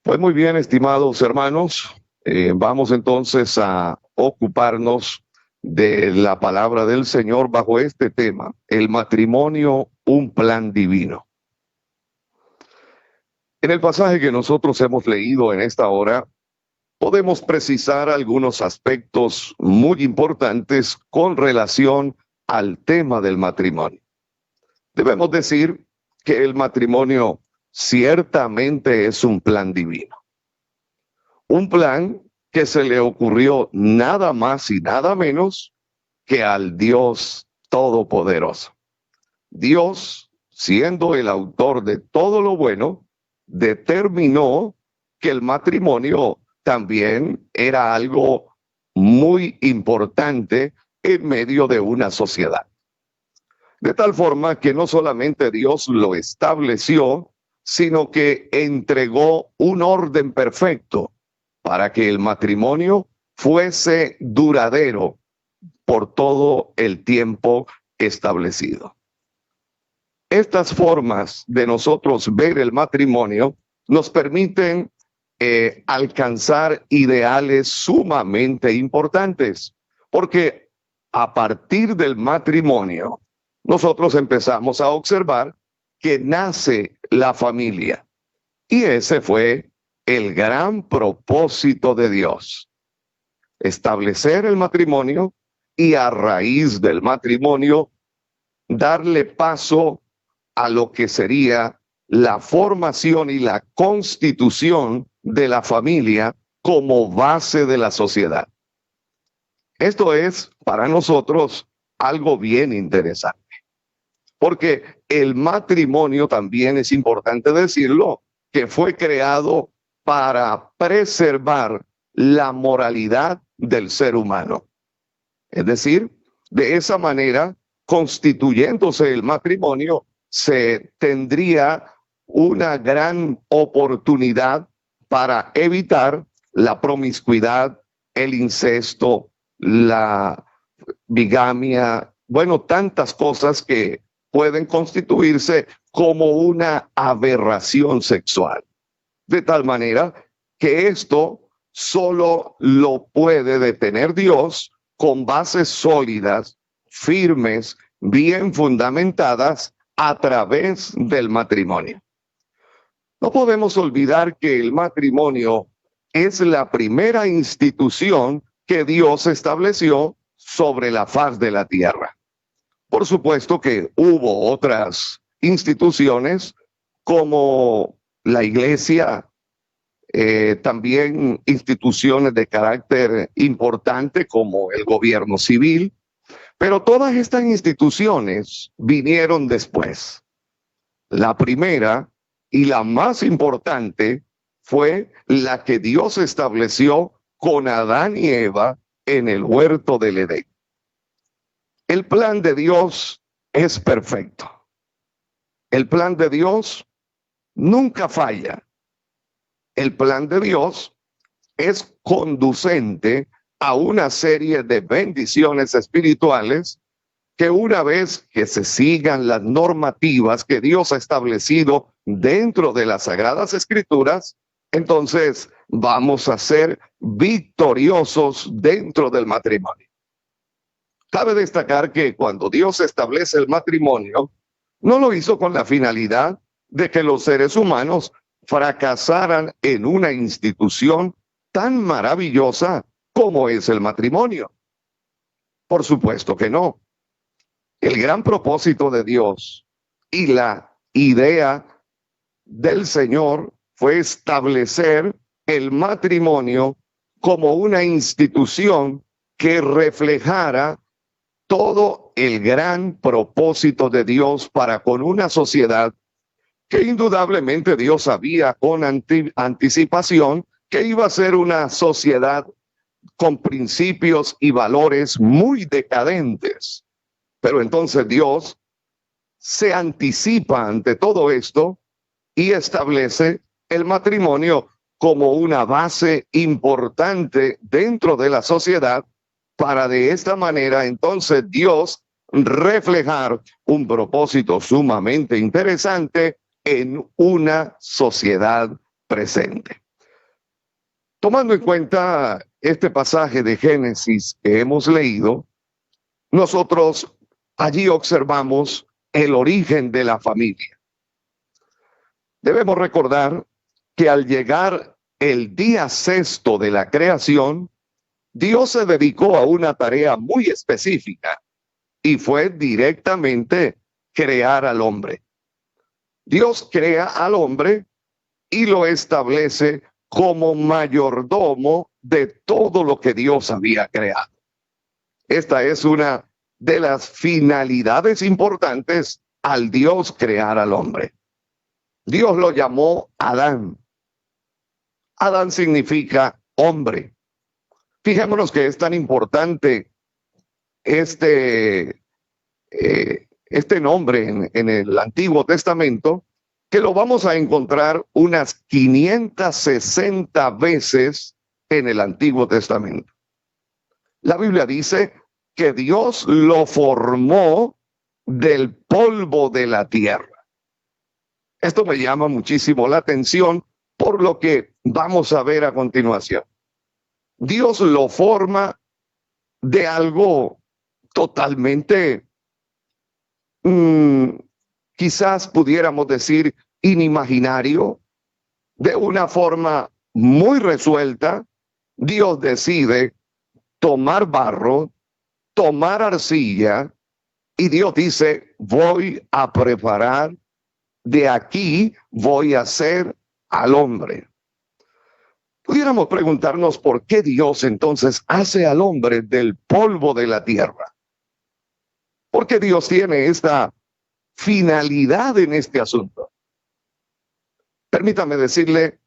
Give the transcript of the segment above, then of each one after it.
Pues muy bien, estimados hermanos, vamos entonces a ocuparnos de la palabra del Señor bajo este tema, el matrimonio, un plan divino. En el pasaje que nosotros hemos leído en esta hora, podemos precisar algunos aspectos muy importantes con relación al tema del matrimonio. Debemos decir que el matrimonio ciertamente es un plan divino. Un plan que se le ocurrió nada más y nada menos que al Dios Todopoderoso. Dios, siendo el autor de todo lo bueno, determinó que el matrimonio también era algo muy importante en medio de una sociedad. De tal forma que no solamente Dios lo estableció, sino que entregó un orden perfecto para que el matrimonio fuese duradero por todo el tiempo establecido. Estas formas de nosotros ver el matrimonio nos permiten alcanzar ideales sumamente importantes, porque a partir del matrimonio nosotros empezamos a observar que nace la familia. Y ese fue el gran propósito de Dios. Establecer el matrimonio y a raíz del matrimonio darle paso a lo que sería la formación y la constitución de la familia como base de la sociedad. Esto es para nosotros algo bien interesante, porque el matrimonio también es importante decirlo, que fue creado para preservar la moralidad del ser humano. Es decir, de esa manera, constituyéndose el matrimonio, se tendría una gran oportunidad para evitar la promiscuidad, el incesto, la bigamia, bueno, tantas cosas que pueden constituirse como una aberración sexual. De tal manera que esto solo lo puede detener Dios con bases sólidas, firmes, bien fundamentadas a través del matrimonio. No podemos olvidar que el matrimonio es la primera institución que Dios estableció sobre la faz de la tierra. Por supuesto que hubo otras instituciones como la iglesia, también instituciones de carácter importante como el gobierno civil, pero todas estas instituciones vinieron después. La primera y la más importante fue la que Dios estableció con Adán y Eva en el huerto del Edén. El plan de Dios es perfecto. El plan de Dios nunca falla. El plan de Dios es conducente a una serie de bendiciones espirituales que una vez que se sigan las normativas que Dios ha establecido dentro de las Sagradas Escrituras, entonces vamos a ser victoriosos dentro del matrimonio. Cabe destacar que cuando Dios establece el matrimonio, no lo hizo con la finalidad de que los seres humanos fracasaran en una institución tan maravillosa como es el matrimonio. Por supuesto que no. El gran propósito de Dios y la idea del Señor fue establecer el matrimonio como una institución que reflejara todo el gran propósito de Dios para con una sociedad que indudablemente Dios sabía con anticipación que iba a ser una sociedad con principios y valores muy decadentes. Pero entonces Dios se anticipa ante todo esto y establece el matrimonio como una base importante dentro de la sociedad para de esta manera entonces Dios reflejar un propósito sumamente interesante en una sociedad presente. Tomando en cuenta este pasaje de Génesis que hemos leído, nosotros allí observamos el origen de la familia. Debemos recordar que al llegar el día sexto de la creación, Dios se dedicó a una tarea muy específica y fue directamente crear al hombre. Dios crea al hombre y lo establece como mayordomo de todo lo que Dios había creado. Esta es una de las finalidades importantes al Dios crear al hombre. Dios lo llamó Adán. Adán significa hombre. Fijémonos que es tan importante este nombre en el Antiguo Testamento, que lo vamos a encontrar unas 560 veces en el Antiguo Testamento. La Biblia dice que Dios lo formó del polvo de la tierra. Esto me llama muchísimo la atención por lo que vamos a ver a continuación. Dios lo forma de algo totalmente, quizás pudiéramos decir, inimaginario, de una forma muy resuelta. Dios decide tomar barro, tomar arcilla, y Dios dice, voy a preparar, de aquí voy a hacer al hombre. Pudiéramos preguntarnos por qué Dios entonces hace al hombre del polvo de la tierra. ¿Por qué Dios tiene esta finalidad en este asunto? Permítame decirle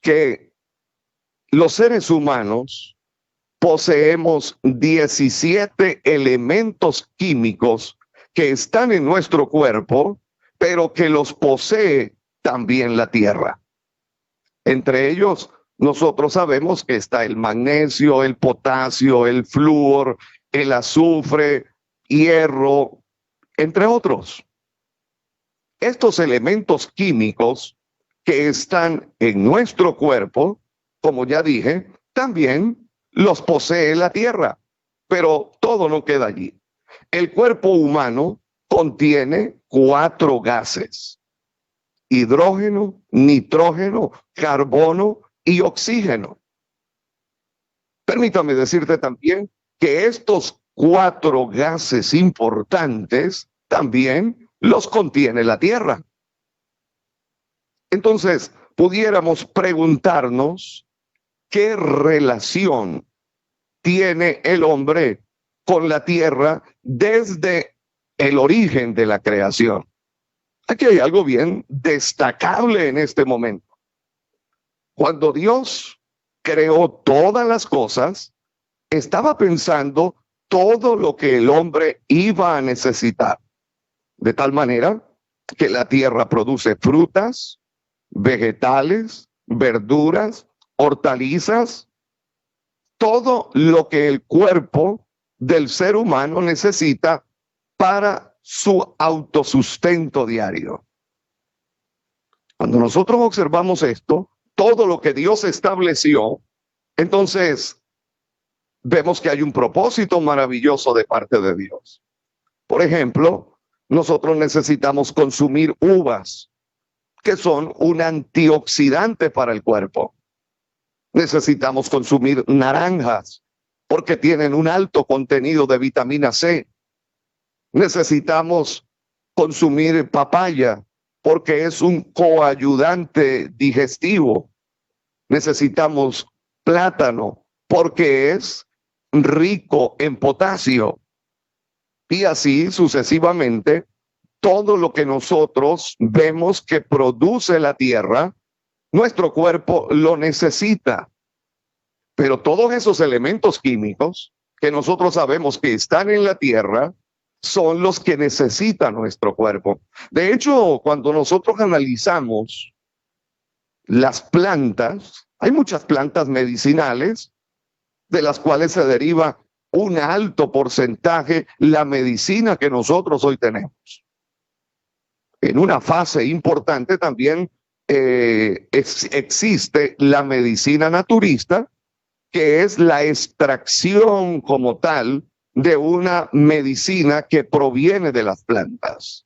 que los seres humanos poseemos 17 elementos químicos que están en nuestro cuerpo, pero que los posee también la tierra. Entre ellos, nosotros sabemos que está el magnesio, el potasio, el flúor, el azufre, hierro, entre otros. Estos elementos químicos que están en nuestro cuerpo, como ya dije, también los posee la tierra, pero todo no queda allí. El cuerpo humano contiene 4 gases: hidrógeno, nitrógeno, carbono y oxígeno. Permítame decirte también que estos 4 gases importantes también los contiene la tierra. Entonces, pudiéramos preguntarnos qué relación tiene el hombre con la tierra desde el origen de la creación. Aquí hay algo bien destacable en este momento. Cuando Dios creó todas las cosas, estaba pensando todo lo que el hombre iba a necesitar, de tal manera que la tierra produce frutas, vegetales, verduras, hortalizas, todo lo que el cuerpo del ser humano necesita para su autosustento diario. Cuando nosotros observamos esto, todo lo que Dios estableció, entonces vemos que hay un propósito maravilloso de parte de Dios. Por ejemplo, nosotros necesitamos consumir uvas, que son un antioxidante para el cuerpo. Necesitamos consumir naranjas, porque tienen un alto contenido de vitamina C. Necesitamos consumir papaya, porque es un coayudante digestivo. Necesitamos plátano, porque es rico en potasio. Y así sucesivamente, todo lo que nosotros vemos que produce la tierra, nuestro cuerpo lo necesita. Pero todos esos elementos químicos que nosotros sabemos que están en la tierra son los que necesita nuestro cuerpo. De hecho, cuando nosotros analizamos las plantas, hay muchas plantas medicinales de las cuales se deriva un alto porcentaje la medicina que nosotros hoy tenemos. En una fase importante también existe la medicina naturista, que es la extracción como tal de una medicina que proviene de las plantas.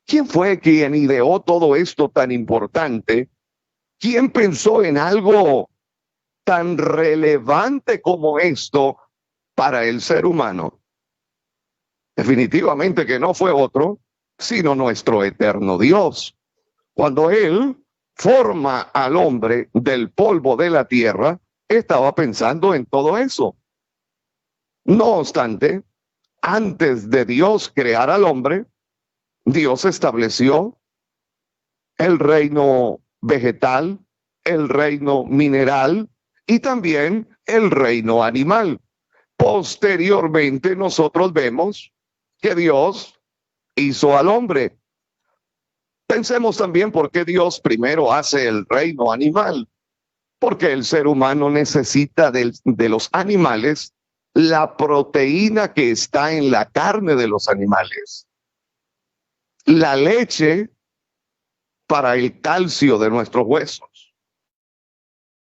¿Quién fue quien ideó todo esto tan importante? ¿Quién pensó en algo tan relevante como esto para el ser humano? Definitivamente que no fue otro, sino nuestro eterno Dios. Cuando Él forma al hombre del polvo de la tierra, estaba pensando en todo eso. No obstante, antes de Dios crear al hombre, Dios estableció el reino vegetal, el reino mineral y también el reino animal. Posteriormente nosotros vemos que Dios hizo al hombre. Pensemos también por qué Dios primero hace el reino animal. Porque el ser humano necesita de los animales la proteína que está en la carne de los animales. La leche para el calcio de nuestros huesos.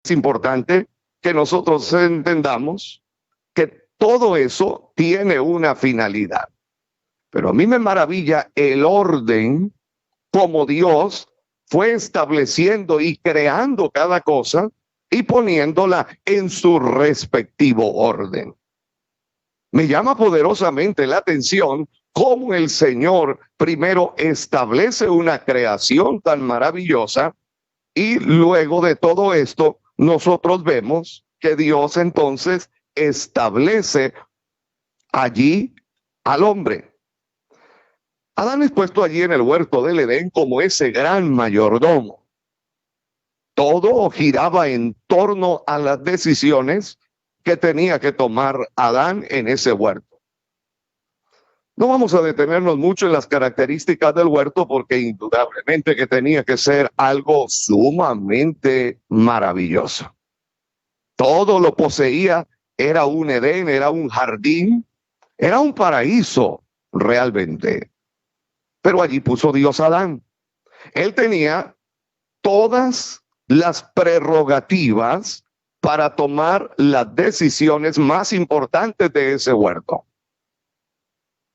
Es importante que nosotros entendamos que todo eso tiene una finalidad. Pero a mí me maravilla el orden como Dios fue estableciendo y creando cada cosa y poniéndola en su respectivo orden. Me llama poderosamente la atención cómo el Señor primero establece una creación tan maravillosa y luego de todo esto nosotros vemos que Dios entonces establece allí al hombre. Adán es puesto allí en el huerto del Edén como ese gran mayordomo. Todo giraba en torno a las decisiones que tenía que tomar Adán en ese huerto. No vamos a detenernos mucho en las características del huerto porque indudablemente que tenía que ser algo sumamente maravilloso. Todo lo poseía, era un Edén, era un jardín, era un paraíso realmente. Pero allí puso Dios a Adán. Él tenía todas las prerrogativas para tomar las decisiones más importantes de ese huerto.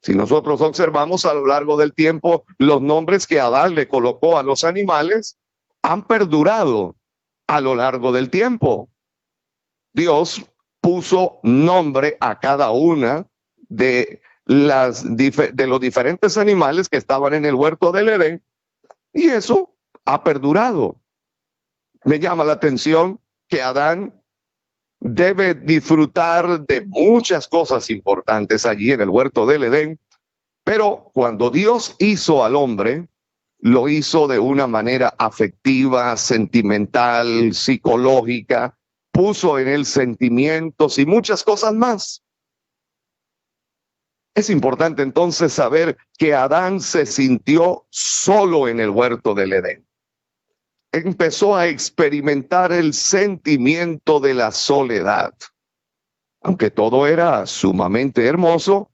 Si nosotros observamos a lo largo del tiempo, los nombres que Adán le colocó a los animales han perdurado a lo largo del tiempo. Dios puso nombre a cada una de los diferentes animales que estaban en el huerto del Edén, y eso ha perdurado. Me llama la atención que Adán debe disfrutar de muchas cosas importantes allí en el huerto del Edén, pero cuando Dios hizo al hombre, lo hizo de una manera afectiva, sentimental, psicológica, puso en él sentimientos y muchas cosas más. Es importante entonces saber que Adán se sintió solo en el huerto del Edén. Empezó a experimentar el sentimiento de la soledad. Aunque todo era sumamente hermoso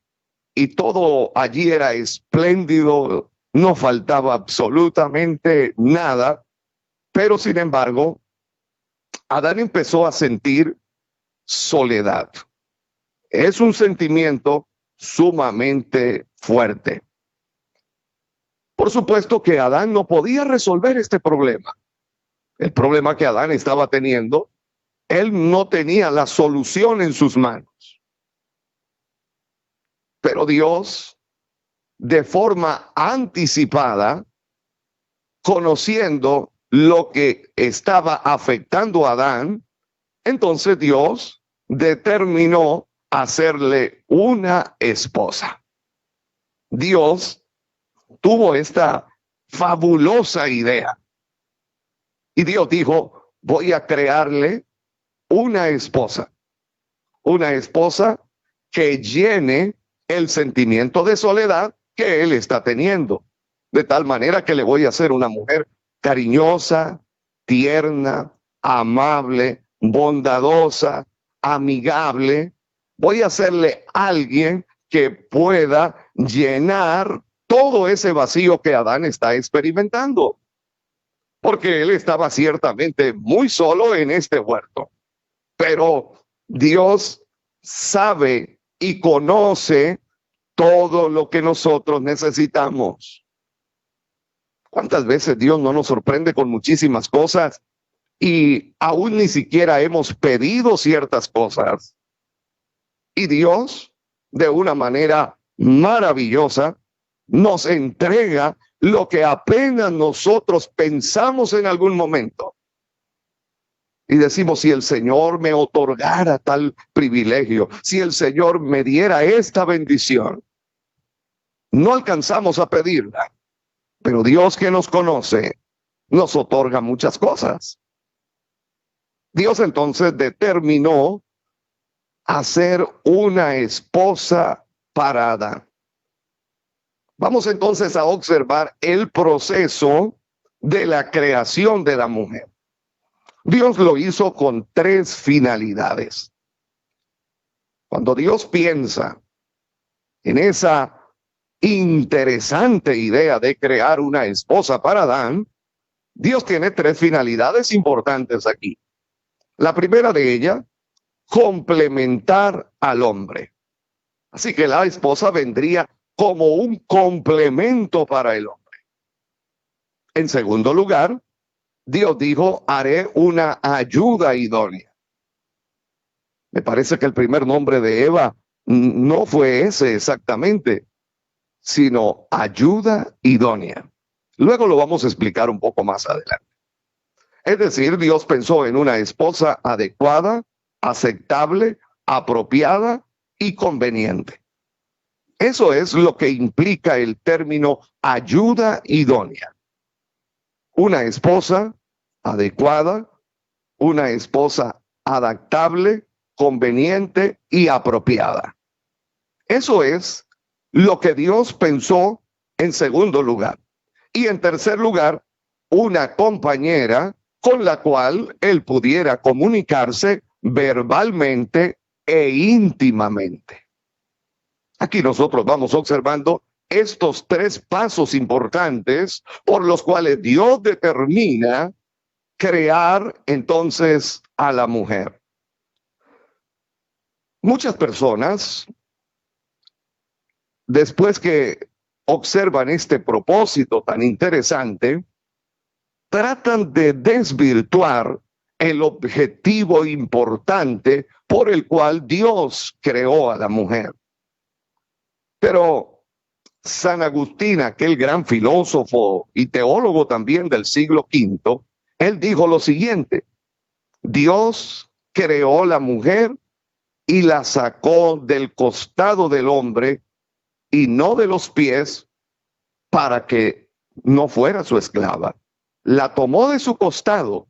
y todo allí era espléndido, no faltaba absolutamente nada, pero sin embargo, Adán empezó a sentir soledad. Es un sentimiento sumamente fuerte. Por supuesto que Adán no podía resolver este problema. El problema que Adán estaba teniendo, él no tenía la solución en sus manos. Pero Dios, de forma anticipada, conociendo lo que estaba afectando a Adán, entonces Dios determinó hacerle una esposa. Dios tuvo esta fabulosa idea. Y Dios dijo, voy a crearle una esposa que llene el sentimiento de soledad que él está teniendo. De tal manera que le voy a hacer una mujer cariñosa, tierna, amable, bondadosa, amigable. Voy a hacerle alguien que pueda llenar todo ese vacío que Adán está experimentando, porque él estaba ciertamente muy solo en este huerto. Pero Dios sabe y conoce todo lo que nosotros necesitamos. ¿Cuántas veces Dios no nos sorprende con muchísimas cosas y aún ni siquiera hemos pedido ciertas cosas? Y Dios, de una manera maravillosa, nos entrega lo que apenas nosotros pensamos en algún momento. Y decimos, si el Señor me otorgara tal privilegio, si el Señor me diera esta bendición, no alcanzamos a pedirla. Pero Dios, que nos conoce, nos otorga muchas cosas. Dios entonces determinó hacer una esposa para Adán. Vamos entonces a observar el proceso de la creación de la mujer. Dios lo hizo con tres finalidades. Cuando Dios piensa en esa interesante idea de crear una esposa para Adán, Dios tiene tres finalidades importantes aquí. La primera de ellas, complementar al hombre. Así que la esposa vendría como un complemento para el hombre. En segundo lugar, Dios dijo, haré una ayuda idónea. Me parece que el primer nombre de Eva no fue ese exactamente, sino ayuda idónea. Luego lo vamos a explicar un poco más adelante. Es decir, Dios pensó en una esposa adecuada, aceptable, apropiada y conveniente. Eso es lo que implica el término ayuda idónea. Una esposa adecuada, una esposa adaptable, conveniente y apropiada. Eso es lo que Dios pensó en segundo lugar. Y en tercer lugar, una compañera con la cual él pudiera comunicarse verbalmente e íntimamente. Aquí nosotros vamos observando estos tres pasos importantes por los cuales Dios determina crear entonces a la mujer. Muchas personas, después que observan este propósito tan interesante, tratan de desvirtuar el objetivo importante por el cual Dios creó a la mujer. Pero San Agustín, aquel gran filósofo y teólogo también del siglo V, él dijo lo siguiente: Dios creó la mujer y la sacó del costado del hombre y no de los pies para que no fuera su esclava. La tomó de su costado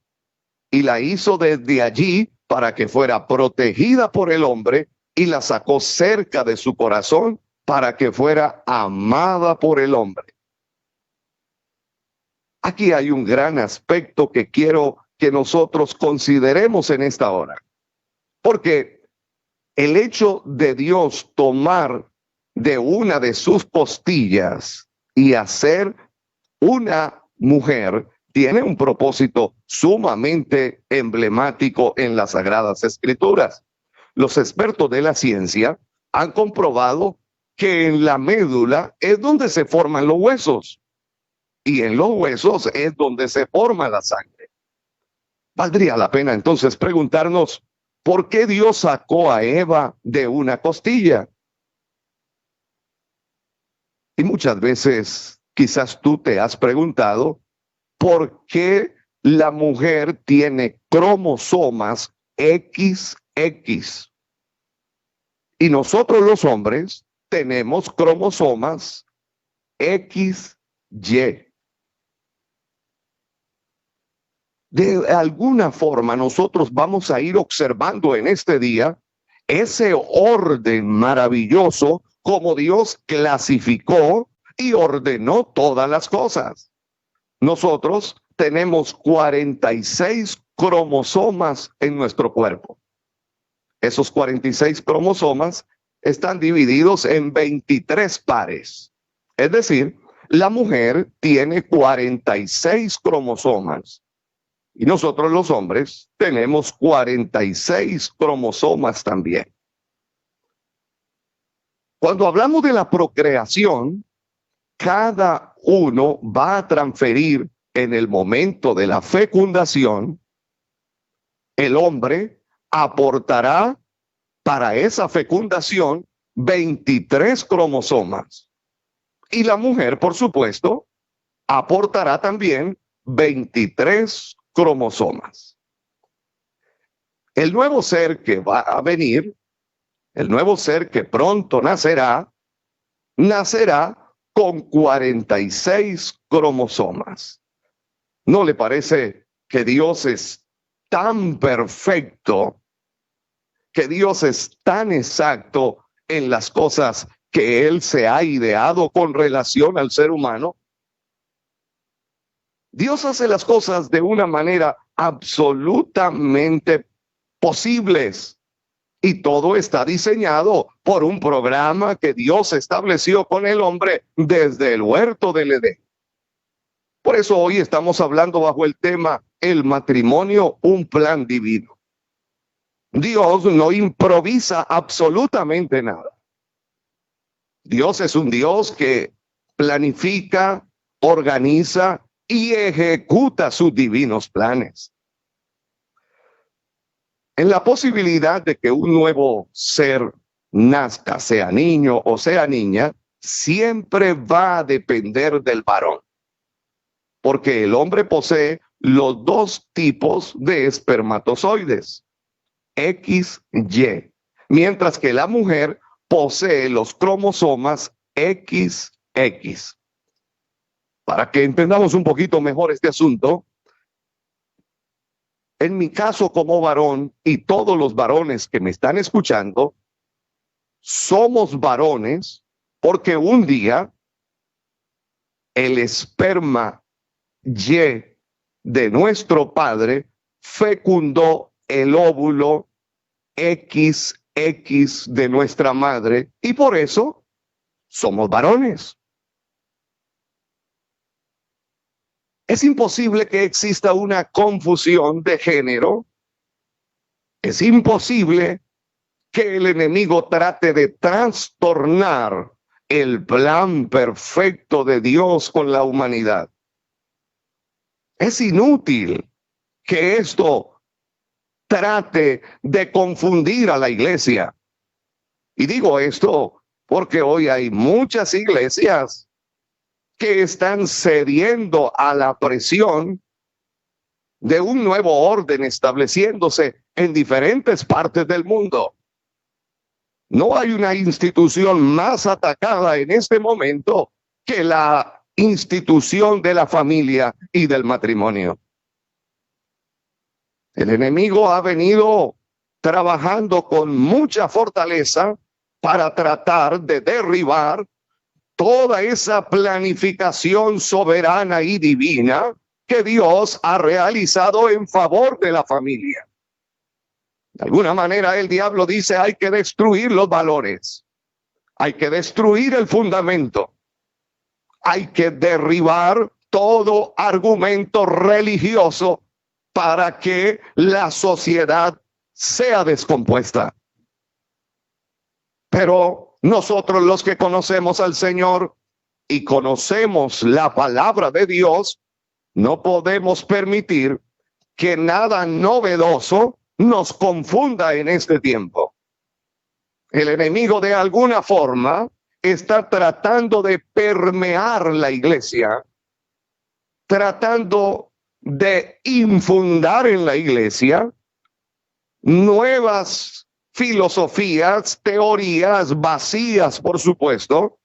y la hizo desde allí para que fuera protegida por el hombre y la sacó cerca de su corazón para que fuera amada por el hombre. Aquí hay un gran aspecto que quiero que nosotros consideremos en esta hora, porque el hecho de Dios tomar de una de sus costillas y hacer una mujer tiene un propósito sumamente emblemático en las Sagradas Escrituras. Los expertos de la ciencia han comprobado que en la médula es donde se forman los huesos y en los huesos es donde se forma la sangre. Valdría la pena entonces preguntarnos, ¿por qué Dios sacó a Eva de una costilla? Y muchas veces quizás tú te has preguntado, ¿por qué la mujer tiene cromosomas XX? Y nosotros los hombres tenemos cromosomas XY. De alguna forma nosotros vamos a ir observando en este día ese orden maravilloso como Dios clasificó y ordenó todas las cosas. Nosotros tenemos 46 cromosomas en nuestro cuerpo. Esos 46 cromosomas están divididos en 23 pares. Es decir, la mujer tiene 46 cromosomas y nosotros los hombres tenemos 46 cromosomas también. Cuando hablamos de la procreación, cada uno va a transferir en el momento de la fecundación. El hombre aportará para esa fecundación 23 cromosomas. Y la mujer, por supuesto, aportará también 23 cromosomas. El nuevo ser que va a venir, el nuevo ser que pronto nacerá, nacerá con 46 cromosomas. ¿No le parece que Dios es tan perfecto, que Dios es tan exacto en las cosas que Él se ha ideado con relación al ser humano? Dios hace las cosas de una manera absolutamente posibles y todo está diseñado por un programa que Dios estableció con el hombre desde el huerto del Edén. Por eso hoy estamos hablando bajo el tema el matrimonio, un plan divino. Dios no improvisa absolutamente nada. Dios es un Dios que planifica, organiza y ejecuta sus divinos planes. En la posibilidad de que un nuevo ser nazca, sea niño o sea niña, siempre va a depender del varón, porque el hombre posee los dos tipos de espermatozoides, XY, mientras que la mujer posee los cromosomas XX. Para que entendamos un poquito mejor este asunto, en mi caso como varón y todos los varones que me están escuchando, somos varones porque un día el esperma Y de nuestro padre fecundó el óvulo XX de nuestra madre y por eso somos varones. Es imposible que exista una confusión de género. Es imposible que el enemigo trate de trastornar el plan perfecto de Dios con la humanidad. Es inútil que esto trate de confundir a la iglesia. Y digo esto porque hoy hay muchas iglesias que están cediendo a la presión de un nuevo orden estableciéndose en diferentes partes del mundo. No hay una institución más atacada en este momento que la institución de la familia y del matrimonio. El enemigo ha venido trabajando con mucha fortaleza para tratar de derribar toda esa planificación soberana y divina que Dios ha realizado en favor de la familia. De alguna manera el diablo dice hay que destruir los valores, hay que destruir el fundamento, hay que derribar todo argumento religioso para que la sociedad sea descompuesta. Pero nosotros los que conocemos al Señor y conocemos la palabra de Dios, no podemos permitir que nada novedoso nos confunda en este tiempo. El enemigo de alguna forma está tratando de permear la iglesia, tratando de infundar en la iglesia nuevas filosofías, teorías vacías, por supuesto,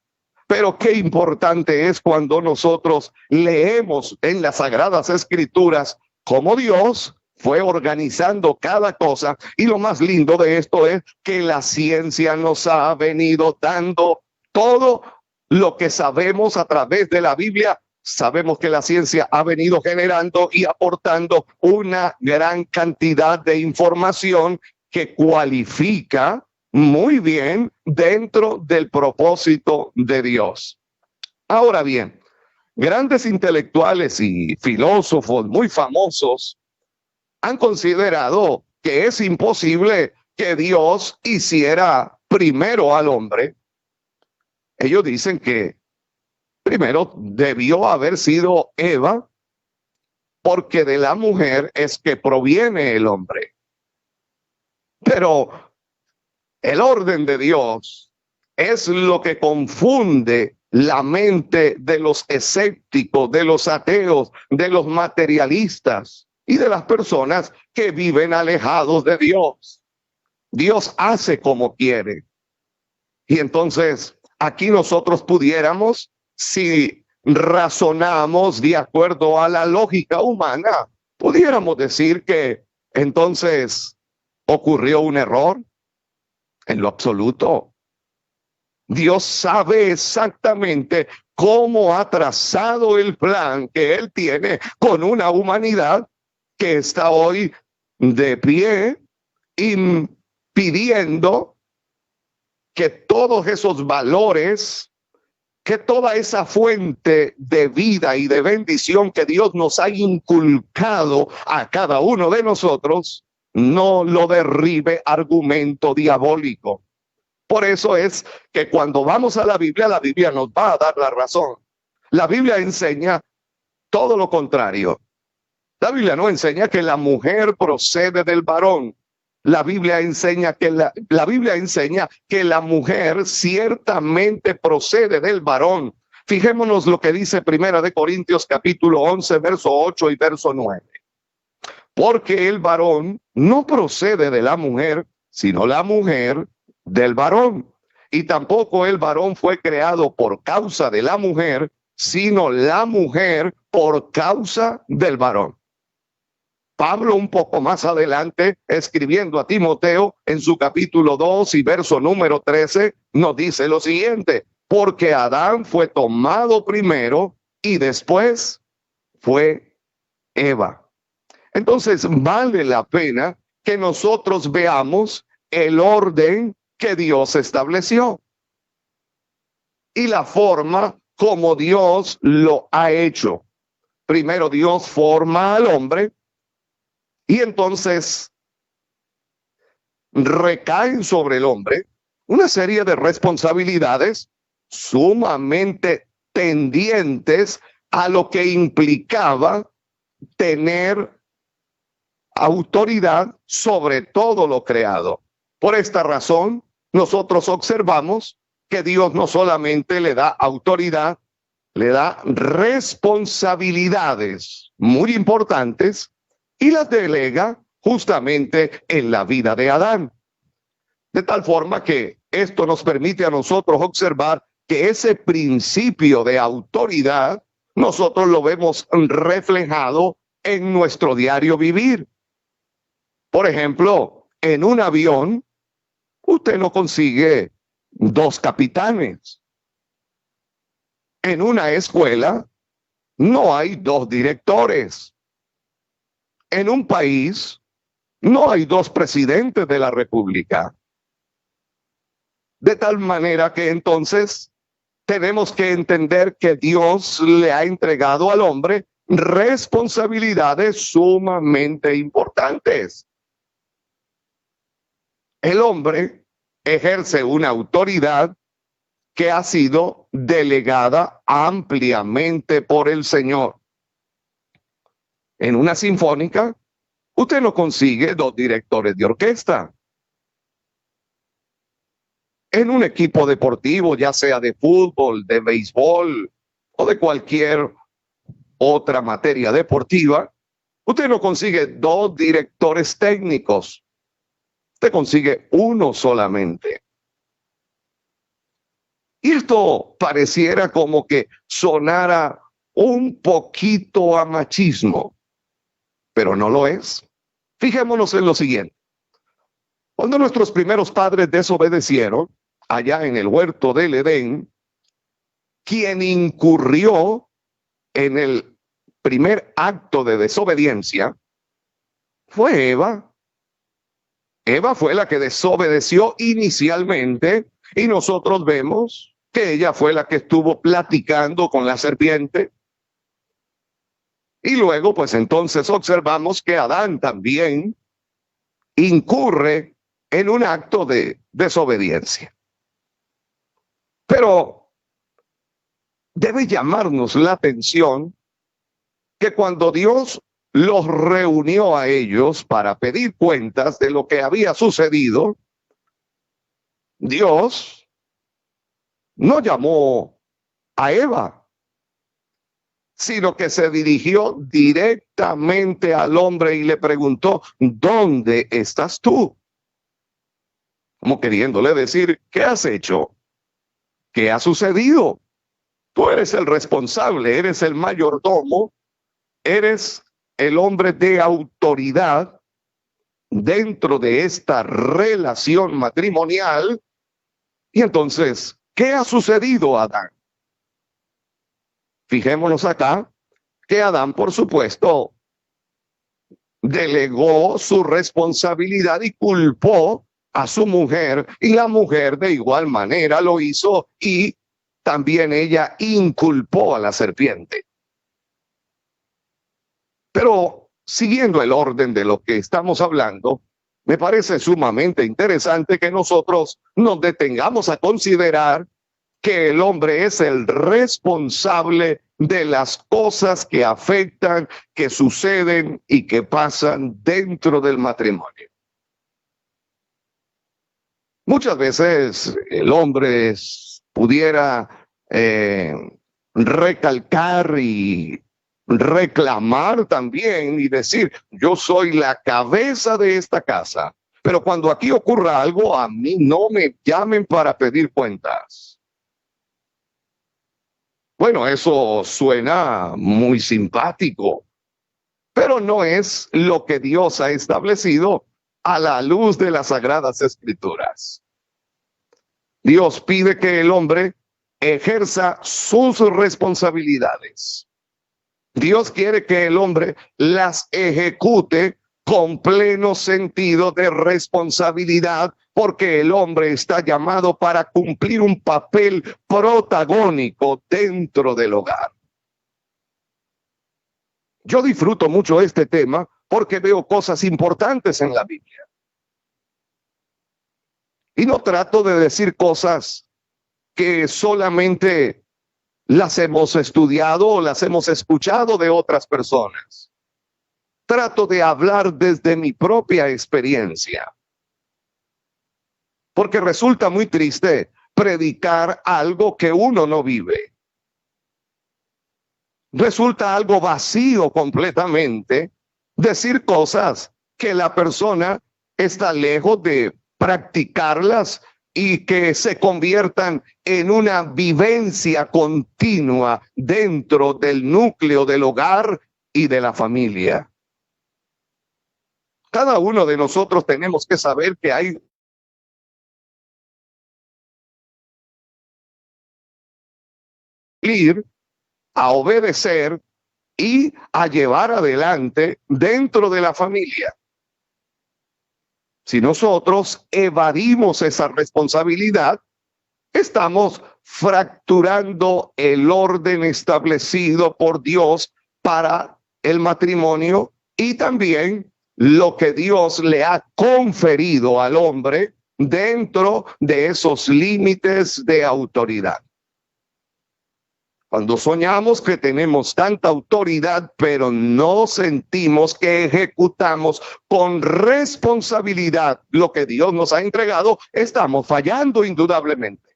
pero qué importante es cuando nosotros leemos en las Sagradas Escrituras cómo Dios fue organizando cada cosa. Y lo más lindo de esto es que la ciencia nos ha venido dando todo lo que sabemos a través de la Biblia. Sabemos que la ciencia ha venido generando y aportando una gran cantidad de información que cualifica muy bien dentro del propósito de Dios. Ahora bien, grandes intelectuales y filósofos muy famosos han considerado que es imposible que Dios hiciera primero al hombre. Ellos dicen que primero debió haber sido Eva, porque de la mujer es que proviene el hombre. Pero el orden de Dios es lo que confunde la mente de los escépticos, de los ateos, de los materialistas y de las personas que viven alejados de Dios. Dios hace como quiere. Y entonces aquí nosotros pudiéramos, si razonamos de acuerdo a la lógica humana, pudiéramos decir que entonces ocurrió un error. En lo absoluto. Dios sabe exactamente cómo ha trazado el plan que Él tiene con una humanidad que está hoy de pie, impidiendo que todos esos valores, que toda esa fuente de vida y de bendición que Dios nos ha inculcado a cada uno de nosotros, no lo derribe argumento diabólico. Por eso es que cuando vamos a la Biblia nos va a dar la razón. La Biblia enseña todo lo contrario. La Biblia no enseña que la mujer procede del varón. La Biblia enseña que la mujer ciertamente procede del varón. Fijémonos lo que dice Primera de Corintios capítulo 11, verso 8 y verso 9. Porque el varón no procede de la mujer, sino la mujer del varón. Y tampoco el varón fue creado por causa de la mujer, sino la mujer por causa del varón. Pablo un poco más adelante, escribiendo a Timoteo en su capítulo 2 y verso número 13, nos dice lo siguiente: porque Adán fue tomado primero y después fue Eva. Entonces vale la pena que nosotros veamos el orden que Dios estableció y la forma como Dios lo ha hecho. Primero Dios forma al hombre y entonces recaen sobre el hombre una serie de responsabilidades sumamente tendientes a lo que implicaba tener autoridad sobre todo lo creado. Por esta razón, nosotros observamos que Dios no solamente le da autoridad, le da responsabilidades muy importantes y las delega justamente en la vida de Adán. De tal forma que esto nos permite a nosotros observar que ese principio de autoridad nosotros lo vemos reflejado en nuestro diario vivir. Por ejemplo, en un avión, usted no consigue dos capitanes. En una escuela, no hay dos directores. En un país, no hay dos presidentes de la República. De tal manera que entonces tenemos que entender que Dios le ha entregado al hombre responsabilidades sumamente importantes. El hombre ejerce una autoridad que ha sido delegada ampliamente por el Señor. En una sinfónica, usted no consigue dos directores de orquesta. En un equipo deportivo, ya sea de fútbol, de béisbol o de cualquier otra materia deportiva, usted no consigue dos directores técnicos. Usted consigue uno solamente. Y esto pareciera como que sonara un poquito a machismo, pero no lo es. Fijémonos en lo siguiente. Cuando nuestros primeros padres desobedecieron, allá en el huerto del Edén, quien incurrió en el primer acto de desobediencia fue Eva. Eva fue la que desobedeció inicialmente y nosotros vemos que ella fue la que estuvo platicando con la serpiente. Y luego, pues entonces observamos que Adán también incurre en un acto de desobediencia. Pero debe llamarnos la atención que cuando Dios los reunió a ellos para pedir cuentas de lo que había sucedido, Dios no llamó a Eva, sino que se dirigió directamente al hombre y le preguntó, ¿dónde estás tú? Como queriéndole decir, ¿qué has hecho? ¿Qué ha sucedido? Tú eres el responsable, eres el mayordomo, eres el hombre de autoridad dentro de esta relación matrimonial. Y entonces, ¿qué ha sucedido, Adán? Fijémonos acá que Adán, por supuesto, delegó su responsabilidad y culpó a su mujer, y la mujer de igual manera lo hizo, y también ella inculpó a la serpiente. Pero siguiendo el orden de lo que estamos hablando, me parece sumamente interesante que nosotros nos detengamos a considerar que el hombre es el responsable de las cosas que afectan, que suceden y que pasan dentro del matrimonio. Muchas veces el hombre pudiera recalcar y reclamar también y decir, yo soy la cabeza de esta casa, pero cuando aquí ocurra algo, a mí no me llamen para pedir cuentas. Bueno, eso suena muy simpático, pero no es lo que Dios ha establecido a la luz de las Sagradas Escrituras. Dios pide que el hombre ejerza sus responsabilidades. Dios quiere que el hombre las ejecute con pleno sentido de responsabilidad, porque el hombre está llamado para cumplir un papel protagónico dentro del hogar. Yo disfruto mucho este tema porque veo cosas importantes en la Biblia. Y no trato de decir cosas que solamente las hemos estudiado o las hemos escuchado de otras personas. Trato de hablar desde mi propia experiencia. Porque resulta muy triste predicar algo que uno no vive. Resulta algo vacío completamente decir cosas que la persona está lejos de practicarlas y que se conviertan en una vivencia continua dentro del núcleo del hogar y de la familia. Cada uno de nosotros tenemos que saber que hay ir a obedecer y a llevar adelante dentro de la familia. Si nosotros evadimos esa responsabilidad, estamos fracturando el orden establecido por Dios para el matrimonio y también lo que Dios le ha conferido al hombre dentro de esos límites de autoridad. Cuando soñamos que tenemos tanta autoridad, pero no sentimos que ejecutamos con responsabilidad lo que Dios nos ha entregado, estamos fallando indudablemente.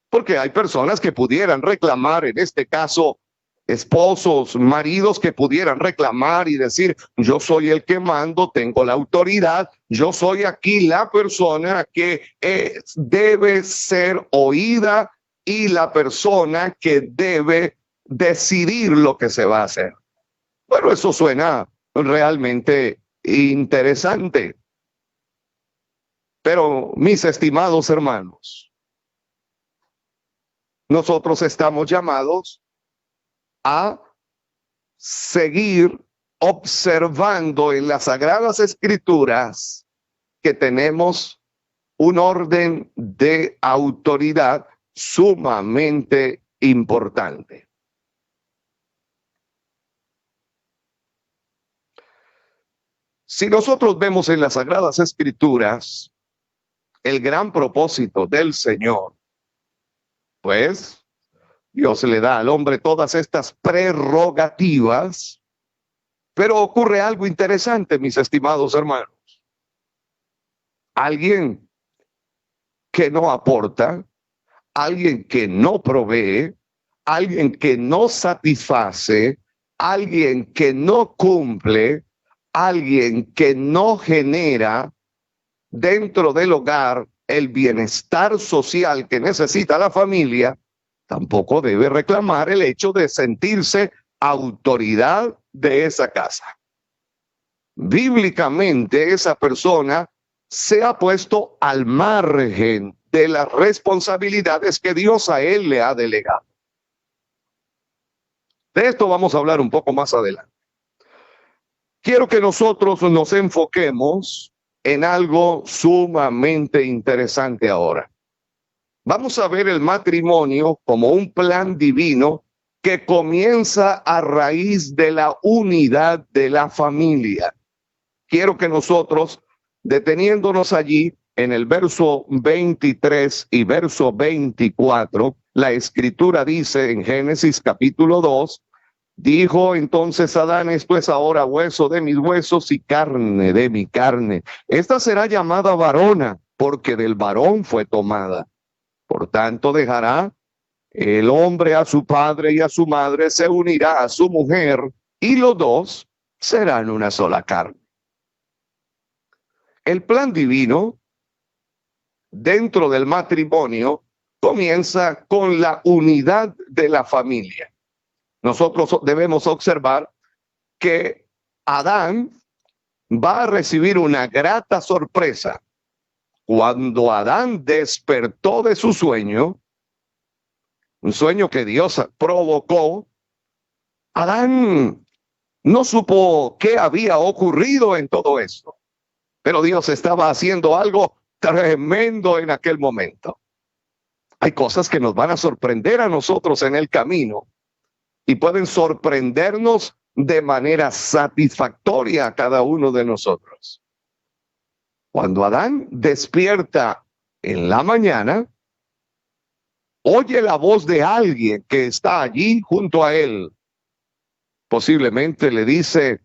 Porque hay personas que pudieran reclamar, en este caso, esposos, maridos que pudieran reclamar y decir, yo soy el que mando, tengo la autoridad, yo soy aquí la persona que debe ser oída y la persona que debe decidir lo que se va a hacer. Bueno, eso suena realmente interesante. Pero, mis estimados hermanos, nosotros estamos llamados a seguir observando en las Sagradas Escrituras que tenemos un orden de autoridad sumamente importante. Si nosotros vemos en las Sagradas Escrituras el gran propósito del Señor, pues Dios le da al hombre todas estas prerrogativas, pero ocurre algo interesante, mis estimados hermanos. Alguien que no aporta, alguien que no provee, alguien que no satisface, alguien que no cumple, alguien que no genera dentro del hogar el bienestar social que necesita la familia, tampoco debe reclamar el hecho de sentirse autoridad de esa casa. Bíblicamente, esa persona se ha puesto al margen de las responsabilidades que Dios a él le ha delegado. De esto vamos a hablar un poco más adelante. Quiero que nosotros nos enfoquemos en algo sumamente interesante ahora. Vamos a ver el matrimonio como un plan divino que comienza a raíz de la unidad de la familia. Quiero que nosotros, deteniéndonos allí en el verso 23 y verso 24, la Escritura dice en Génesis capítulo 2, dijo entonces Adán, esto es ahora hueso de mis huesos y carne de mi carne. Esta será llamada varona, porque del varón fue tomada. Por tanto, dejará el hombre a su padre y a su madre, se unirá a su mujer, y los dos serán una sola carne. El plan divino dentro del matrimonio comienza con la unidad de la familia. Nosotros debemos observar que Adán va a recibir una grata sorpresa. Cuando Adán despertó de su sueño, un sueño que Dios provocó, Adán no supo qué había ocurrido en todo esto, pero Dios estaba haciendo algo tremendo en aquel momento. Hay cosas que nos van a sorprender a nosotros en el camino y pueden sorprendernos de manera satisfactoria a cada uno de nosotros. Cuando Adán despierta en la mañana, oye la voz de alguien que está allí junto a él. Posiblemente le dice,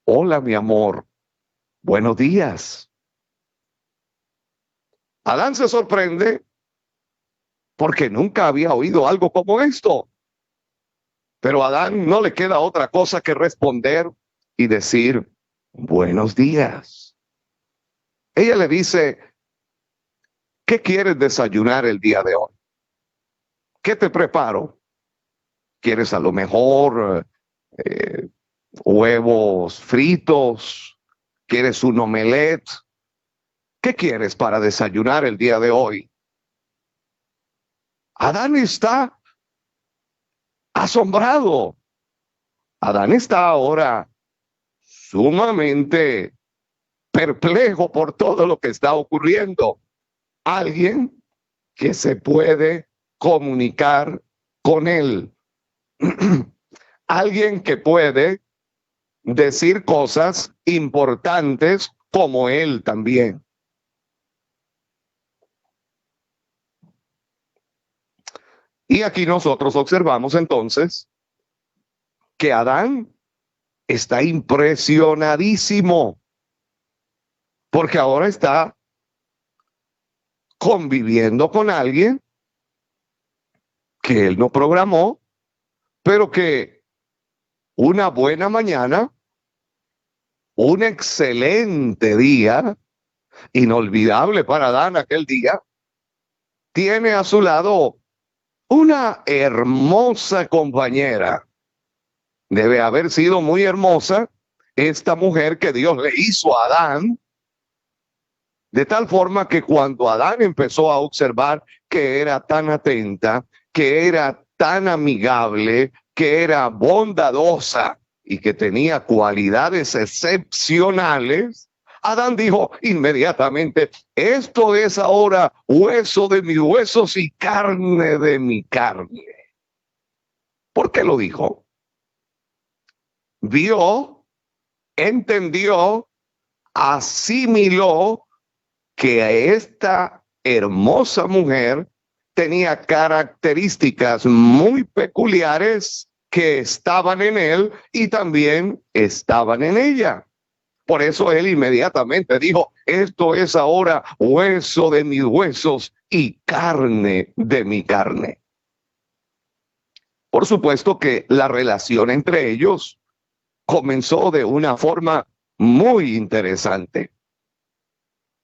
hola mi amor, buenos días. Adán se sorprende porque nunca había oído algo como esto. Pero a Adán no le queda otra cosa que responder y decir, buenos días. Ella le dice, ¿qué quieres desayunar el día de hoy? ¿Qué te preparo? ¿Quieres a lo mejor huevos fritos? ¿Quieres un omelette? ¿Qué quieres para desayunar el día de hoy? Adán está asombrado. Adán está ahora sumamente perplejo por todo lo que está ocurriendo. Alguien que se puede comunicar con él. Alguien que puede decir cosas importantes como él también. Y aquí nosotros observamos entonces que Adán está impresionadísimo porque ahora está conviviendo con alguien que él no programó, pero que una buena mañana, un excelente día, inolvidable para Adán aquel día, tiene a su lado una hermosa compañera. Debe haber sido muy hermosa esta mujer que Dios le hizo a Adán, de tal forma que cuando Adán empezó a observar que era tan atenta, que era tan amigable, que era bondadosa y que tenía cualidades excepcionales, Adán dijo inmediatamente, esto es ahora hueso de mis huesos y carne de mi carne. ¿Por qué lo dijo? Vio, entendió, asimiló que esta hermosa mujer tenía características muy peculiares que estaban en él y también estaban en ella. Por eso él inmediatamente dijo, esto es ahora hueso de mis huesos y carne de mi carne. Por supuesto que la relación entre ellos comenzó de una forma muy interesante.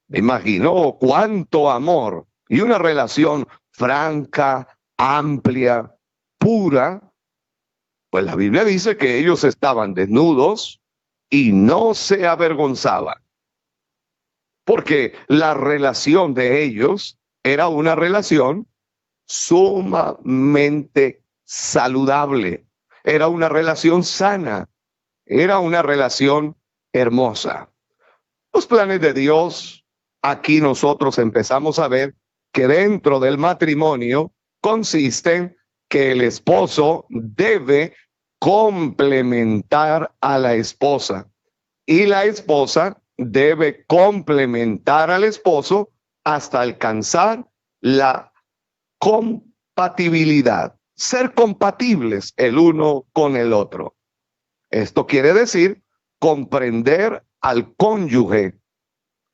Me imagino cuánto amor y una relación franca, amplia, pura. Pues la Biblia dice que ellos estaban desnudos y no se avergonzaban, porque la relación de ellos era una relación sumamente saludable, era una relación sana, era una relación hermosa. Los planes de Dios, aquí nosotros empezamos a ver que dentro del matrimonio consisten que el esposo debe complementar a la esposa y la esposa debe complementar al esposo hasta alcanzar la compatibilidad, ser compatibles el uno con el otro. Esto quiere decir comprender al cónyuge,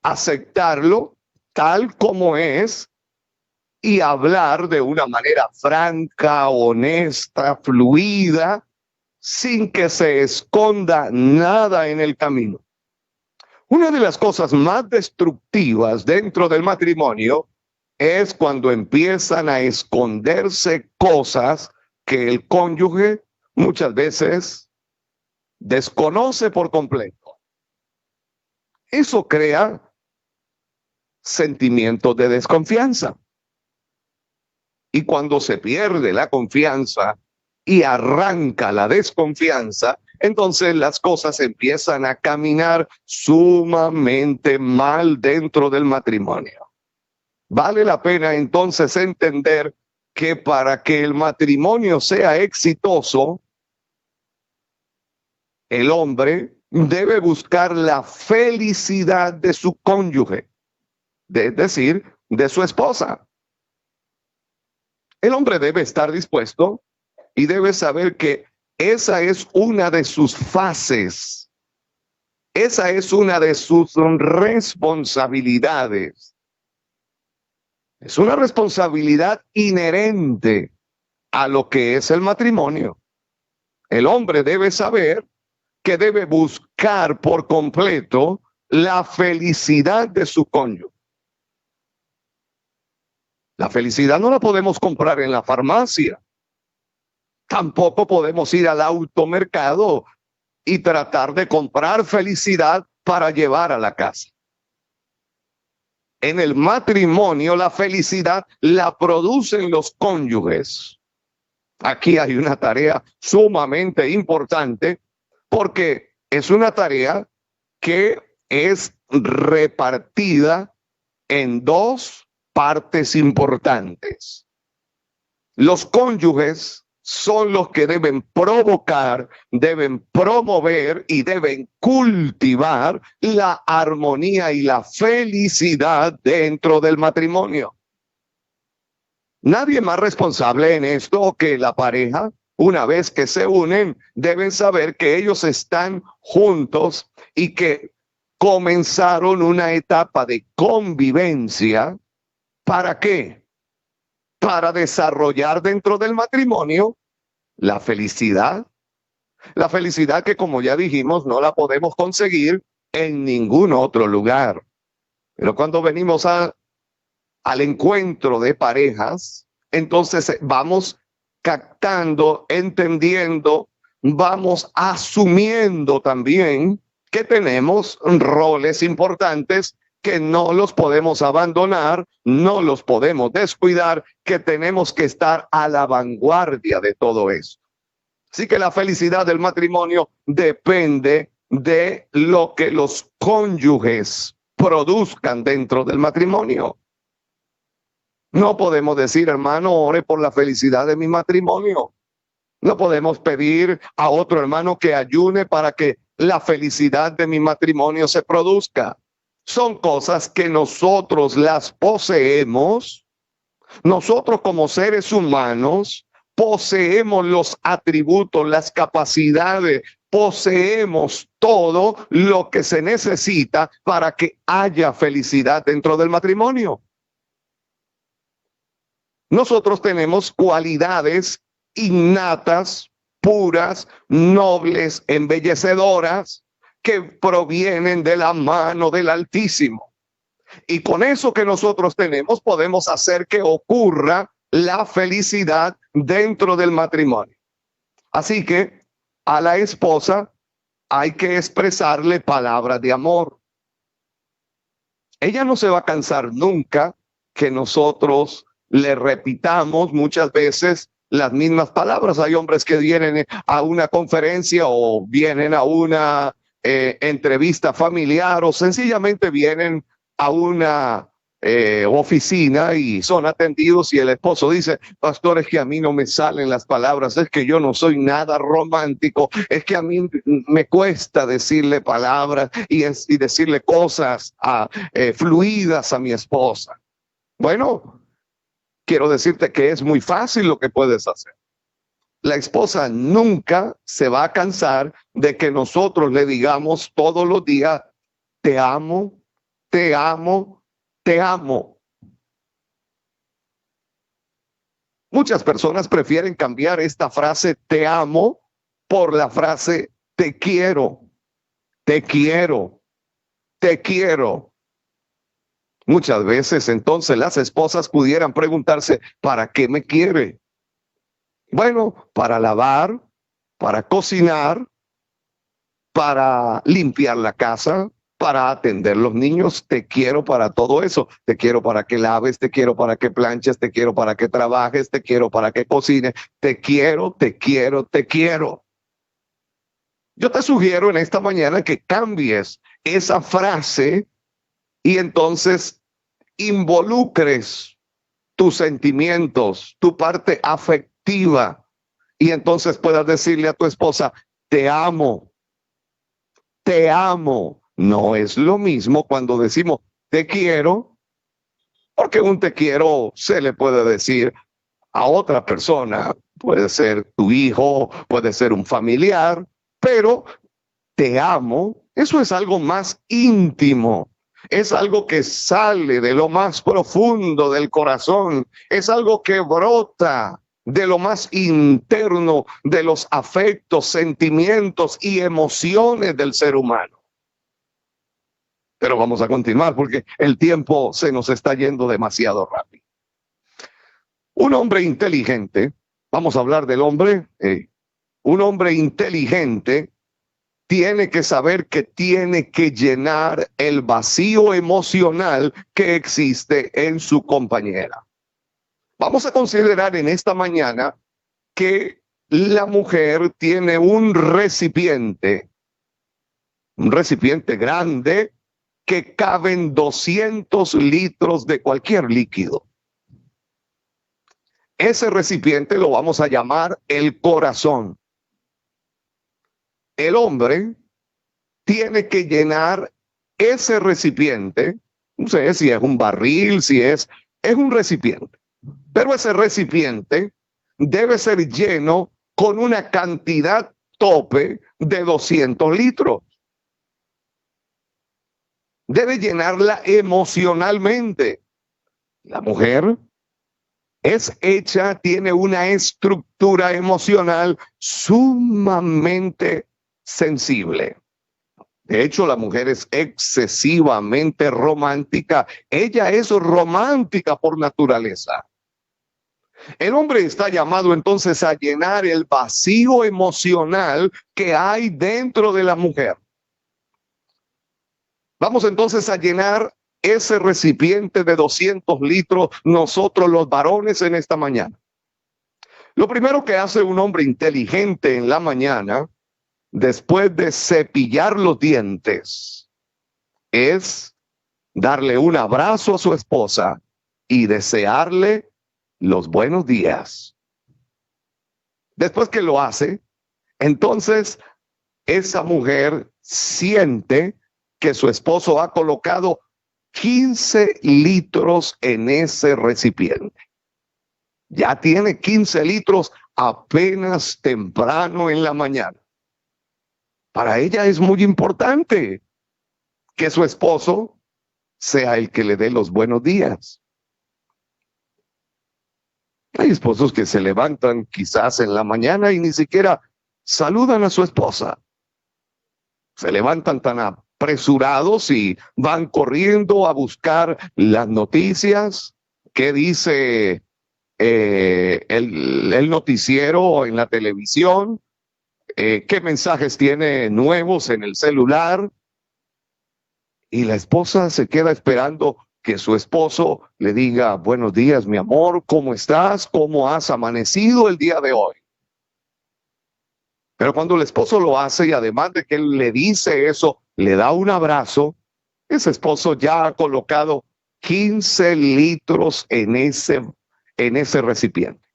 aceptarlo tal como es y hablar de una manera franca, honesta, fluida, sin que se esconda nada en el camino. Una de las cosas más destructivas dentro del matrimonio es cuando empiezan a esconderse cosas que el cónyuge muchas veces desconoce por completo. Eso crea sentimientos de desconfianza. Y cuando se pierde la confianza y arranca la desconfianza, entonces las cosas empiezan a caminar sumamente mal dentro del matrimonio. Vale la pena entonces entender que para que el matrimonio sea exitoso, el hombre debe buscar la felicidad de su cónyuge, es decir, de su esposa. El hombre debe estar dispuesto y debe saber que esa es una de sus fases, esa es una de sus responsabilidades. Es una responsabilidad inherente a lo que es el matrimonio. El hombre debe saber que debe buscar por completo la felicidad de su cónyuge. La felicidad no la podemos comprar en la farmacia. Tampoco podemos ir al automercado y tratar de comprar felicidad para llevar a la casa. En el matrimonio, la felicidad la producen los cónyuges. Aquí hay una tarea sumamente importante porque es una tarea que es repartida en dos partes importantes. Los cónyuges son los que deben provocar, deben promover y deben cultivar la armonía y la felicidad dentro del matrimonio. Nadie más responsable en esto que la pareja. Una vez que se unen, deben saber que ellos están juntos y que comenzaron una etapa de convivencia. ¿Para qué? Para desarrollar dentro del matrimonio la felicidad que, como ya dijimos, no la podemos conseguir en ningún otro lugar. Pero cuando venimos al encuentro de parejas, entonces vamos captando, entendiendo, vamos asumiendo también que tenemos roles importantes que no los podemos abandonar, no los podemos descuidar, que tenemos que estar a la vanguardia de todo eso. Así que la felicidad del matrimonio depende de lo que los cónyuges produzcan dentro del matrimonio. No podemos decir, hermano, ore por la felicidad de mi matrimonio. No podemos pedir a otro hermano que ayune para que la felicidad de mi matrimonio se produzca. Son cosas que nosotros las poseemos. Nosotros como seres humanos poseemos los atributos, las capacidades, poseemos todo lo que se necesita para que haya felicidad dentro del matrimonio. Nosotros tenemos cualidades innatas, puras, nobles, embellecedoras, que provienen de la mano del Altísimo. Y con eso que nosotros tenemos podemos hacer que ocurra la felicidad dentro del matrimonio. Así que a la esposa hay que expresarle palabras de amor. Ella no se va a cansar nunca que nosotros le repitamos muchas veces las mismas palabras. Hay hombres que vienen a una conferencia o vienen a una entrevista familiar o sencillamente vienen a una oficina y son atendidos y el esposo dice, pastor, es que a mí no me salen las palabras, es que yo no soy nada romántico, es que a mí me cuesta decirle palabras y decirle cosas fluidas a mi esposa. Bueno, quiero decirte que es muy fácil lo que puedes hacer. La esposa nunca se va a cansar de que nosotros le digamos todos los días, te amo, te amo, te amo. Muchas personas prefieren cambiar esta frase te amo por la frase te quiero, te quiero, te quiero. Muchas veces entonces las esposas pudieran preguntarse, ¿para qué me quiere? Bueno, para lavar, para cocinar, para limpiar la casa, para atender los niños. Te quiero para todo eso. Te quiero para que laves, te quiero para que planches, te quiero para que trabajes, te quiero para que cocines. Te quiero, te quiero, te quiero. Yo te sugiero en esta mañana que cambies esa frase y entonces involucres tus sentimientos, tu parte afectiva, y entonces puedas decirle a tu esposa, te amo, te amo. No es lo mismo cuando decimos te quiero, porque un te quiero se le puede decir a otra persona, puede ser tu hijo, puede ser un familiar, pero te amo, eso es algo más íntimo. Es algo que sale de lo más profundo del corazón. Es algo que brota de lo más interno de los afectos, sentimientos y emociones del ser humano. Pero vamos a continuar porque el tiempo se nos está yendo demasiado rápido. Un hombre inteligente, vamos a hablar del hombre, un hombre inteligente tiene que saber que tiene que llenar el vacío emocional que existe en su compañera. Vamos a considerar en esta mañana que la mujer tiene un recipiente grande que caben 200 litros de cualquier líquido. Ese recipiente lo vamos a llamar el corazón. El hombre tiene que llenar ese recipiente, no sé si es un barril, si es un recipiente, pero ese recipiente debe ser lleno con una cantidad tope de 200 litros. Debe llenarla emocionalmente. La mujer es hecha, tiene una estructura emocional sumamente sensible. De hecho, la mujer es excesivamente romántica. Ella es romántica por naturaleza. El hombre está llamado entonces a llenar el vacío emocional que hay dentro de la mujer. Vamos entonces a llenar ese recipiente de 200 litros nosotros los varones en esta mañana. Lo primero que hace un hombre inteligente en la mañana después de cepillar los dientes, es darle un abrazo a su esposa y desearle los buenos días. Después que lo hace, entonces esa mujer siente que su esposo ha colocado 15 litros en ese recipiente. Ya tiene 15 litros apenas temprano en la mañana. Para ella es muy importante que su esposo sea el que le dé los buenos días. Hay esposos que se levantan quizás en la mañana y ni siquiera saludan a su esposa. Se levantan tan apresurados y van corriendo a buscar las noticias. ¿Qué dice el noticiero en la televisión? ¿Qué mensajes tiene nuevos en el celular? Y la esposa se queda esperando que su esposo le diga: buenos días, mi amor, ¿cómo estás? ¿Cómo has amanecido el día de hoy? Pero cuando el esposo lo hace y además de que él le dice eso, le da un abrazo, ese esposo ya ha colocado 15 litros en ese recipiente.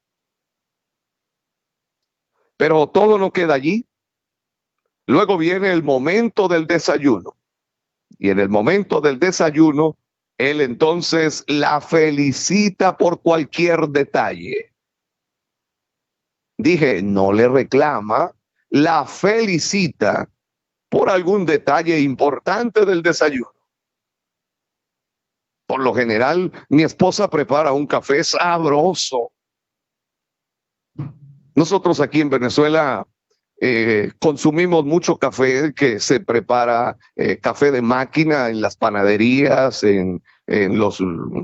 Pero todo no queda allí. Luego viene el momento del desayuno. Y en el momento del desayuno, él entonces la felicita por cualquier detalle. Dije, no le reclama, la felicita por algún detalle importante del desayuno. Por lo general, mi esposa prepara un café sabroso. Nosotros aquí en Venezuela consumimos mucho café que se prepara, café de máquina en las panaderías, en los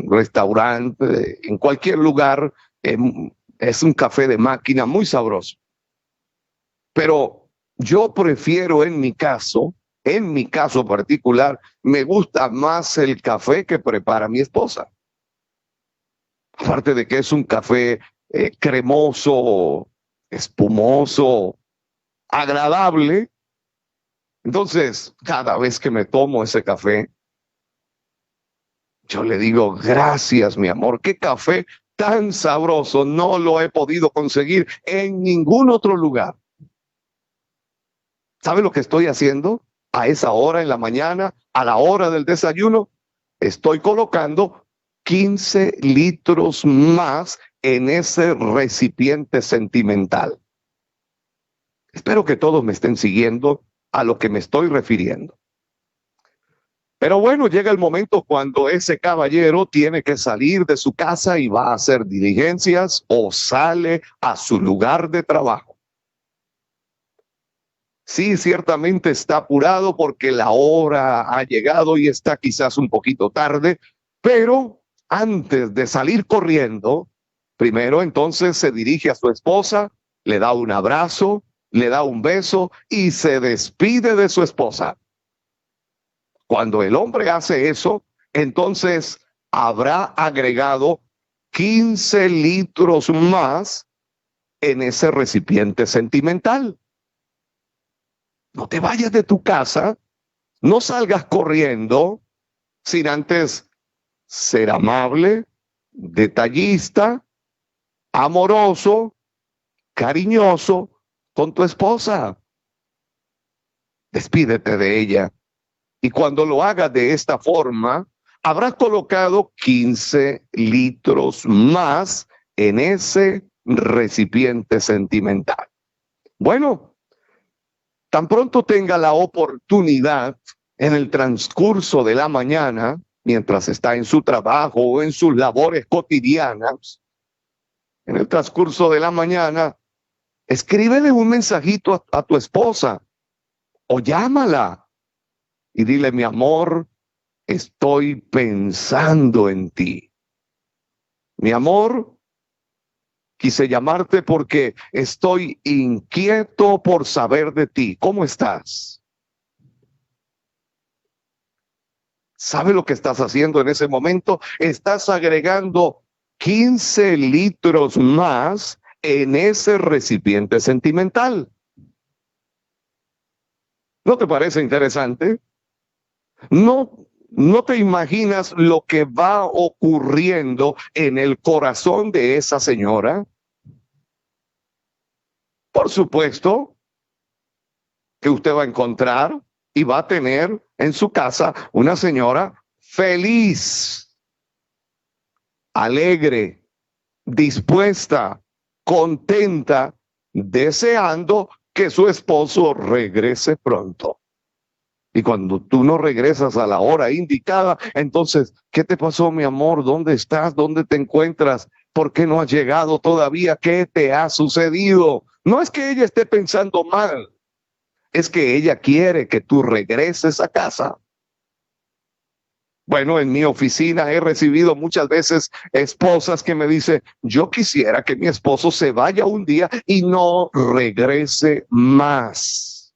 restaurantes, en cualquier lugar. Es un café de máquina muy sabroso. Pero yo prefiero en mi caso particular, me gusta más el café que prepara mi esposa. Aparte de que es un café cremoso, espumoso, agradable. Entonces, cada vez que me tomo ese café, yo le digo: gracias, mi amor, qué café tan sabroso, no lo he podido conseguir en ningún otro lugar. ¿Sabe lo que estoy haciendo? A esa hora en la mañana, a la hora del desayuno, estoy colocando 15 litros más en ese recipiente sentimental. Espero que todos me estén siguiendo a lo que me estoy refiriendo. Pero bueno, llega el momento cuando ese caballero tiene que salir de su casa y va a hacer diligencias o sale a su lugar de trabajo. Sí, ciertamente está apurado porque la hora ha llegado y está quizás un poquito tarde, pero antes de salir corriendo, primero entonces se dirige a su esposa, le da un abrazo, le da un beso y se despide de su esposa. Cuando el hombre hace eso, entonces habrá agregado 15 litros más en ese recipiente sentimental. No te vayas de tu casa, no salgas corriendo sin antes ser amable, detallista, amoroso, cariñoso con tu esposa. Despídete de ella. Y cuando lo hagas de esta forma, habrás colocado 15 litros más en ese recipiente sentimental. Bueno, tan pronto tenga la oportunidad en el transcurso de la mañana, mientras está en su trabajo o en sus labores cotidianas, en el transcurso de la mañana, escríbele un mensajito a tu esposa o llámala y dile: mi amor, estoy pensando en ti. Mi amor, quise llamarte porque estoy inquieto por saber de ti. ¿Cómo estás? ¿Sabe lo que estás haciendo en ese momento? Estás agregando 15 litros más en ese recipiente sentimental. ¿No te parece interesante? ¿No te imaginas lo que va ocurriendo en el corazón de esa señora? Por supuesto que usted va a encontrar y va a tener en su casa una señora feliz, alegre, dispuesta, contenta, deseando que su esposo regrese pronto. Y cuando tú no regresas a la hora indicada, entonces, ¿qué te pasó, mi amor? ¿Dónde estás? ¿Dónde te encuentras? ¿Por qué no has llegado todavía? ¿Qué te ha sucedido? No es que ella esté pensando mal, es que ella quiere que tú regreses a casa. Bueno, en mi oficina he recibido muchas veces esposas que me dicen, yo quisiera que mi esposo se vaya un día y no regrese más.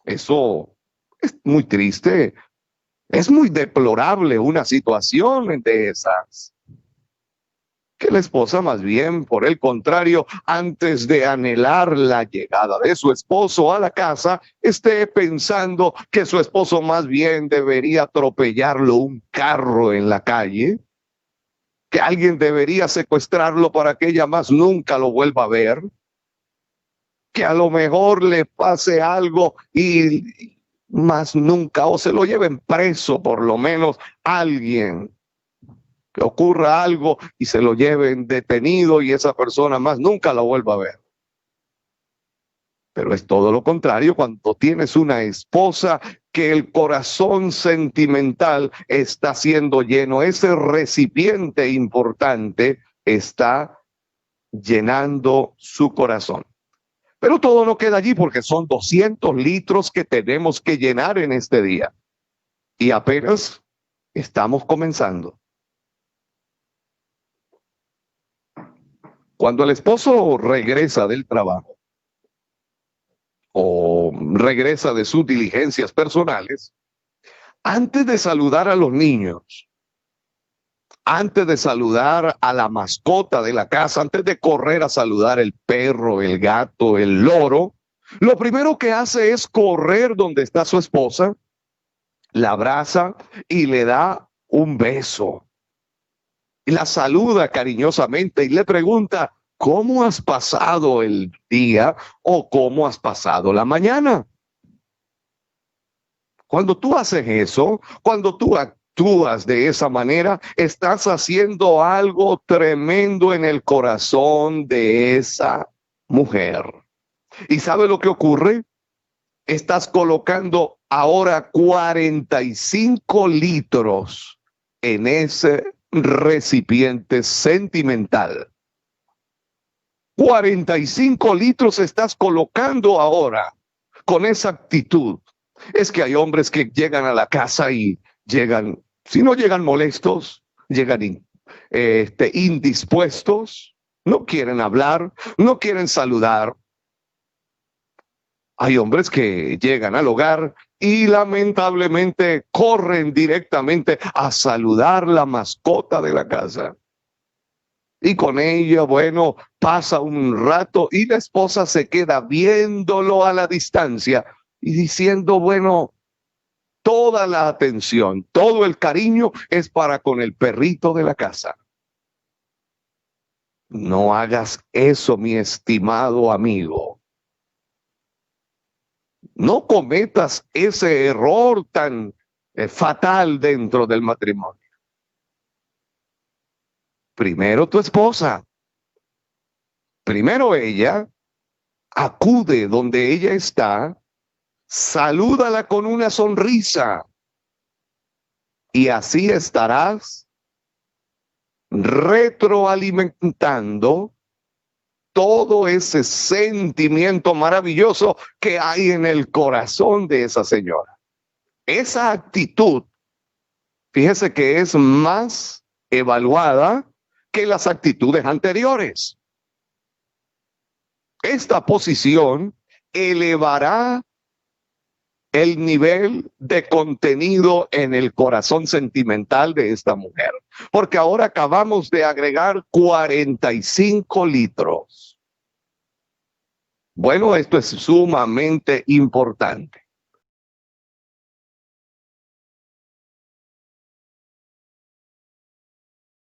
Eso es muy triste, es muy deplorable una situación de esas. Que la esposa más bien, por el contrario, antes de anhelar la llegada de su esposo a la casa, esté pensando que su esposo más bien debería atropellarlo un carro en la calle, que alguien debería secuestrarlo para que ella más nunca lo vuelva a ver, que a lo mejor le pase algo y más nunca, o se lo lleven preso por lo menos alguien, que ocurra algo y se lo lleven detenido y esa persona más nunca la vuelva a ver. Pero es todo lo contrario cuando tienes una esposa que el corazón sentimental está siendo lleno, ese recipiente importante está llenando su corazón. Pero todo no queda allí porque son 200 litros que tenemos que llenar en este día. Y apenas estamos comenzando. Cuando el esposo regresa del trabajo o regresa de sus diligencias personales, antes de saludar a los niños, antes de saludar a la mascota de la casa, antes de correr a saludar el perro, el gato, el loro, lo primero que hace es correr donde está su esposa, la abraza y le da un beso. Y la saluda cariñosamente y le pregunta, ¿cómo has pasado el día o cómo has pasado la mañana? Cuando tú haces eso, cuando tú actúas de esa manera, estás haciendo algo tremendo en el corazón de esa mujer. ¿Y sabe lo que ocurre? Estás colocando ahora 45 litros en ese recipiente sentimental. 45 litros estás colocando ahora con esa actitud. Es que hay hombres que llegan a la casa y llegan, si no llegan molestos, llegan indispuestos, no quieren hablar, no quieren saludar. Hay hombres que llegan al hogar y lamentablemente corren directamente a saludar la mascota de la casa. Y con ella, bueno, pasa un rato y la esposa se queda viéndolo a la distancia y diciendo, bueno, toda la atención, todo el cariño es para con el perrito de la casa. No hagas eso, mi estimado amigo. No cometas ese error tan fatal dentro del matrimonio. Primero tu esposa, primero ella, acude donde ella está, salúdala con una sonrisa y así estarás retroalimentando todo ese sentimiento maravilloso que hay en el corazón de esa señora. Esa actitud, fíjese que es más evaluada que las actitudes anteriores. Esta posición elevará el nivel de contenido en el corazón sentimental de esta mujer, porque ahora acabamos de agregar 45 litros. Bueno, esto es sumamente importante.